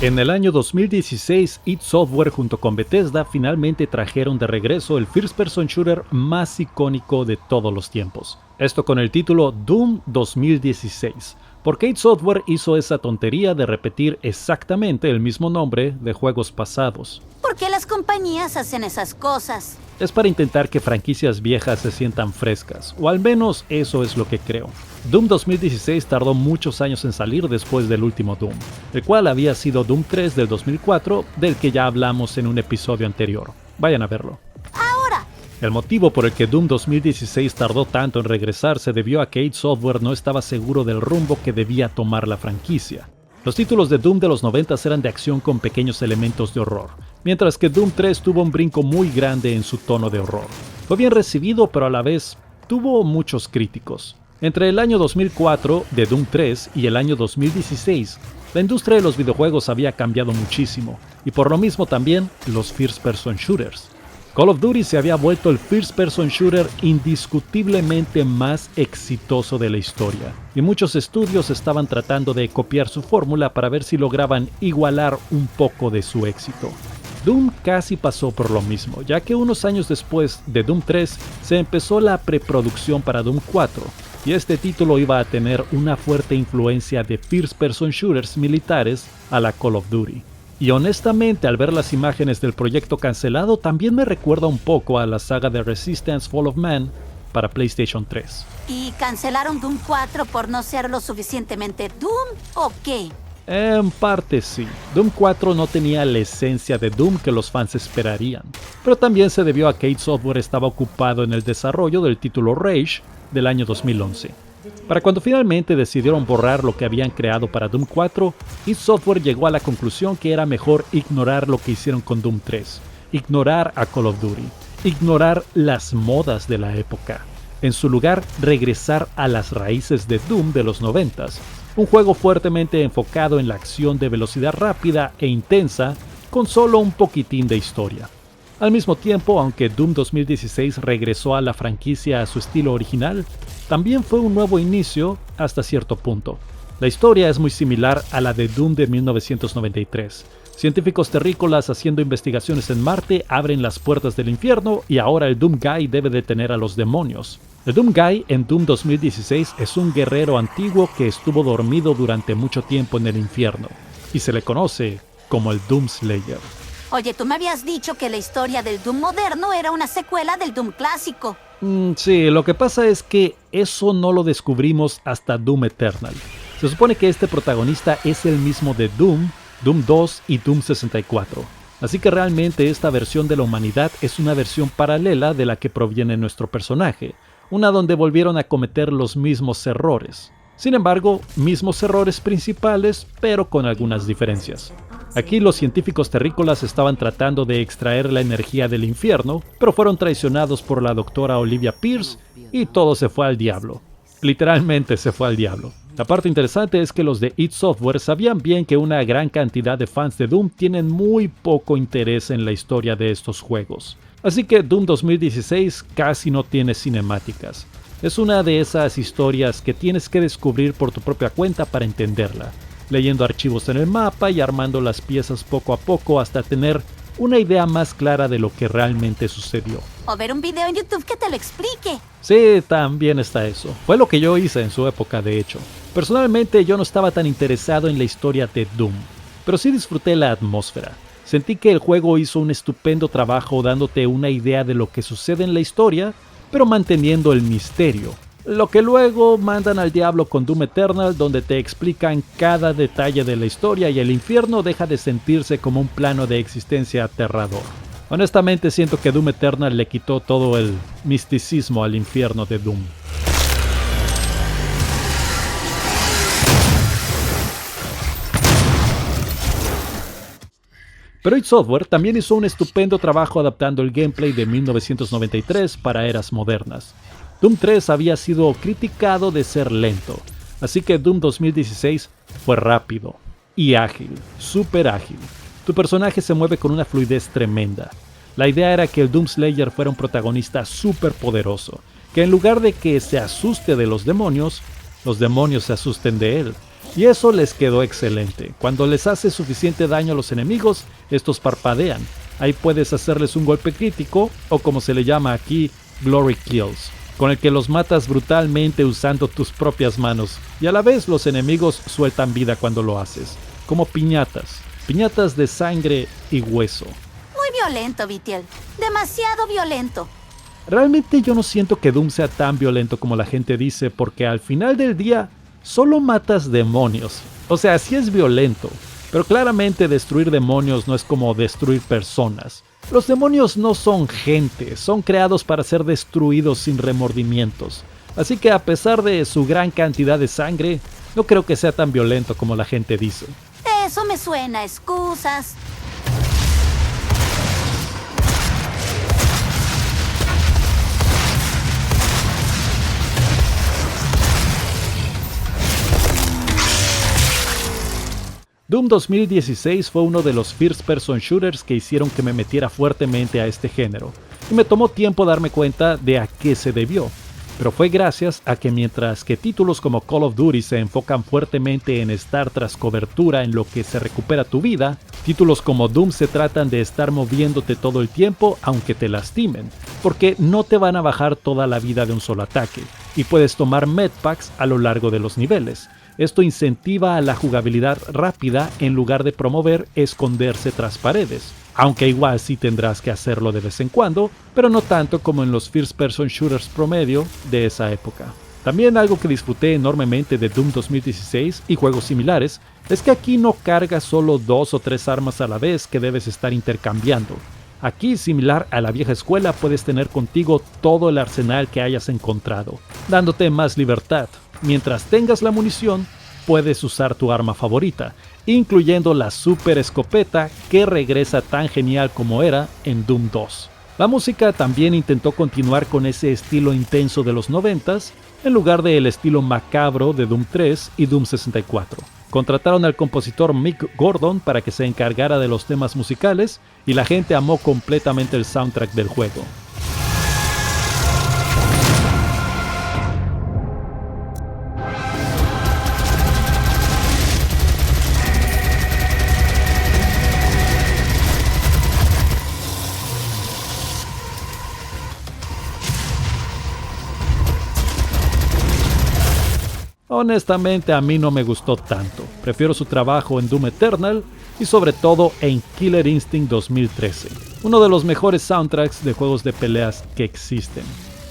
En el año 2016, id Software junto con Bethesda finalmente trajeron de regreso el first person shooter más icónico de todos los tiempos. Esto con el título Doom 2016, porque id Software hizo esa tontería de repetir exactamente el mismo nombre de juegos pasados. ¿Por qué las compañías hacen esas cosas? Es para intentar que franquicias viejas se sientan frescas, o al menos eso es lo que creo. Doom 2016 tardó muchos años en salir después del último Doom, el cual había sido Doom 3 del 2004, del que ya hablamos en un episodio anterior. Vayan a verlo. Ahora, El motivo por el que Doom 2016 tardó tanto en regresar se debió a que id Software no estaba seguro del rumbo que debía tomar la franquicia. Los títulos de Doom de los 90 eran de acción con pequeños elementos de horror, mientras que Doom 3 tuvo un brinco muy grande en su tono de horror. Fue bien recibido, pero a la vez tuvo muchos críticos. Entre el año 2004 de Doom 3 y el año 2016, la industria de los videojuegos había cambiado muchísimo, y por lo mismo también los first person shooters. Call of Duty se había vuelto el first person shooter indiscutiblemente más exitoso de la historia, y muchos estudios estaban tratando de copiar su fórmula para ver si lograban igualar un poco de su éxito. Doom casi pasó por lo mismo, ya que unos años después de Doom 3 se empezó la preproducción para Doom 4, y este título iba a tener una fuerte influencia de first person shooters militares a la Call of Duty. Y honestamente, al ver las imágenes del proyecto cancelado, también me recuerda un poco a la saga de Resistance Fall of Man para PlayStation 3. ¿y cancelaron Doom 4 por no ser lo suficientemente Doom o qué? En parte sí, Doom 4 no tenía la esencia de Doom que los fans esperarían, pero también se debió a que id Software estaba ocupado en el desarrollo del título Rage del año 2011. Para cuando finalmente decidieron borrar lo que habían creado para Doom 4, id Software llegó a la conclusión que era mejor ignorar lo que hicieron con Doom 3, ignorar a Call of Duty, ignorar las modas de la época. En su lugar, regresar a las raíces de Doom de los 90s, un juego fuertemente enfocado en la acción de velocidad rápida e intensa, con solo un poquitín de historia. Al mismo tiempo, aunque Doom 2016 regresó a la franquicia a su estilo original, también fue un nuevo inicio hasta cierto punto. La historia es muy similar a la de Doom de 1993. Científicos terrícolas haciendo investigaciones en Marte abren las puertas del infierno y ahora el Doom Guy debe detener a los demonios. El Doom Guy en Doom 2016 es un guerrero antiguo que estuvo dormido durante mucho tiempo en el infierno y se le conoce como el Doom Slayer. Oye, tú me habías dicho que la historia del Doom moderno era una secuela del Doom clásico. Sí, lo que pasa es que eso no lo descubrimos hasta Doom Eternal. Se supone que este protagonista es el mismo de Doom, Doom 2 y Doom 64. Así que realmente esta versión de la humanidad es una versión paralela de la que proviene nuestro personaje, una donde volvieron a cometer los mismos errores. Sin embargo, mismos errores principales, pero con algunas diferencias. Aquí los científicos terrícolas estaban tratando de extraer la energía del infierno, pero fueron traicionados por la doctora Olivia Pierce y todo se fue al diablo. Literalmente se fue al diablo. La parte interesante es que los de id Software sabían bien que una gran cantidad de fans de Doom tienen muy poco interés en la historia de estos juegos. Así que Doom 2016 casi no tiene cinemáticas. Es una de esas historias que tienes que descubrir por tu propia cuenta para entenderla, leyendo archivos en el mapa y armando las piezas poco a poco hasta tener una idea más clara de lo que realmente sucedió. O ver un video en YouTube que te lo explique. Sí, también está eso. Fue lo que yo hice en su época, de hecho. Personalmente yo no estaba tan interesado en la historia de Doom, pero sí disfruté la atmósfera. Sentí que el juego hizo un estupendo trabajo dándote una idea de lo que sucede en la historia, pero manteniendo el misterio. Lo que luego mandan al diablo con Doom Eternal, donde te explican cada detalle de la historia y el infierno deja de sentirse como un plano de existencia aterrador. Honestamente siento que Doom Eternal le quitó todo el misticismo al infierno de Doom. Pero id Software también hizo un estupendo trabajo adaptando el gameplay de 1993 para eras modernas. Doom 3 había sido criticado de ser lento, así que Doom 2016 fue rápido y ágil, súper ágil. Tu personaje se mueve con una fluidez tremenda. La idea era que el Doom Slayer fuera un protagonista súper poderoso, que en lugar de que se asuste de los demonios se asusten de él. Y eso les quedó excelente. Cuando les haces suficiente daño a los enemigos, estos parpadean. Ahí puedes hacerles un golpe crítico, o como se le llama aquí, Glory Kills, con el que los matas brutalmente usando tus propias manos, y a la vez los enemigos sueltan vida cuando lo haces, como piñatas de sangre y hueso. Muy violento, Vitiel. Demasiado violento. Realmente yo no siento que Doom sea tan violento como la gente dice, porque al final del día solo matas demonios. O sea, sí es violento, pero claramente destruir demonios no es como destruir personas. Los demonios no son gente, son creados para ser destruidos sin remordimientos. Así que a pesar de su gran cantidad de sangre, no creo que sea tan violento como la gente dice. Eso me suena a excusas. Doom 2016 fue uno de los first person shooters que hicieron que me metiera fuertemente a este género, y me tomó tiempo darme cuenta de a qué se debió, pero fue gracias a que mientras que títulos como Call of Duty se enfocan fuertemente en estar tras cobertura en lo que se recupera tu vida, títulos como Doom se tratan de estar moviéndote todo el tiempo aunque te lastimen, porque no te van a bajar toda la vida de un solo ataque, y puedes tomar medpacks a lo largo de los niveles. Esto incentiva a la jugabilidad rápida en lugar de promover esconderse tras paredes, aunque igual sí tendrás que hacerlo de vez en cuando, pero no tanto como en los first person shooters promedio de esa época. También algo que disfruté enormemente de Doom 2016 y juegos similares es que aquí no cargas solo 2 o 3 armas a la vez que debes estar intercambiando. Aquí, similar a la vieja escuela, puedes tener contigo todo el arsenal que hayas encontrado, dándote más libertad. Mientras tengas la munición, puedes usar tu arma favorita, incluyendo la super escopeta que regresa tan genial como era en Doom 2. La música también intentó continuar con ese estilo intenso de los 90s, en lugar del estilo macabro de Doom 3 y Doom 64. Contrataron al compositor Mick Gordon para que se encargara de los temas musicales, y la gente amó completamente el soundtrack del juego. Honestamente a mí no me gustó tanto, prefiero su trabajo en Doom Eternal y sobre todo en Killer Instinct 2013, uno de los mejores soundtracks de juegos de peleas que existen.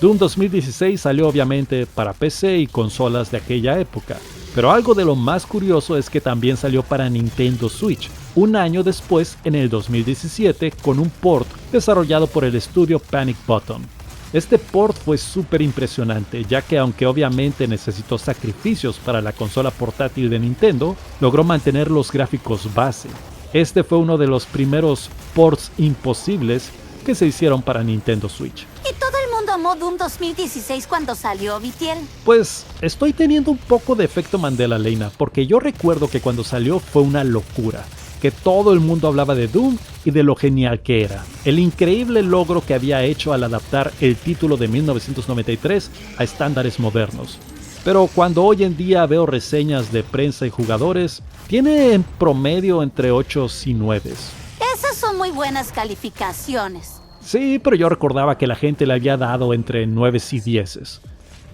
Doom 2016 salió obviamente para PC y consolas de aquella época, pero algo de lo más curioso es que también salió para Nintendo Switch, un año después en el 2017 con un port desarrollado por el estudio Panic Button. Este port fue súper impresionante, ya que aunque obviamente necesitó sacrificios para la consola portátil de Nintendo, logró mantener los gráficos base. Este fue uno de los primeros ports imposibles que se hicieron para Nintendo Switch. ¿Y todo el mundo amó Doom 2016 cuando salió, Vitiel? Pues estoy teniendo un poco de efecto Mandela, Leina, porque yo recuerdo que cuando salió fue una locura, que todo el mundo hablaba de Doom y de lo genial que era, el increíble logro que había hecho al adaptar el título de 1993 a estándares modernos. Pero cuando hoy en día veo reseñas de prensa y jugadores, tiene en promedio entre 8 y 9. Esas son muy buenas calificaciones. Sí, pero yo recordaba que la gente le había dado entre 9 y 10.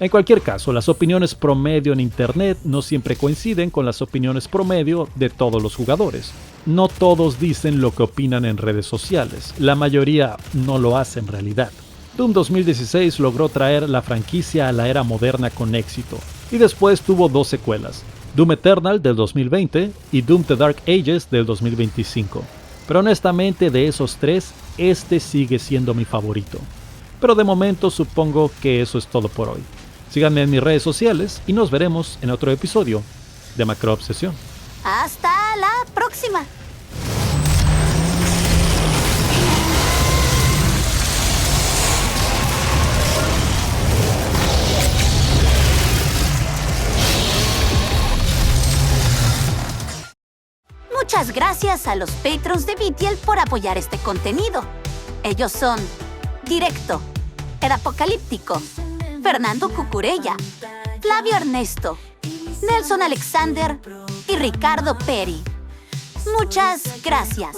En cualquier caso, las opiniones promedio en internet no siempre coinciden con las opiniones promedio de todos los jugadores. No todos dicen lo que opinan en redes sociales, la mayoría no lo hace en realidad. Doom 2016 logró traer la franquicia a la era moderna con éxito, y después tuvo 2 secuelas, Doom Eternal del 2020 y Doom The Dark Ages del 2025. Pero honestamente de esos 3, este sigue siendo mi favorito. Pero de momento supongo que eso es todo por hoy. Síganme en mis redes sociales y nos veremos en otro episodio de Macro Obsesión. Hasta la próxima. Muchas gracias a los patrons de Vitiel por apoyar este contenido. Ellos son Directo, El Apocalíptico, Fernando Cucurella, Flavio Ernesto, Nelson Alexander y Ricardo Peri. Muchas gracias.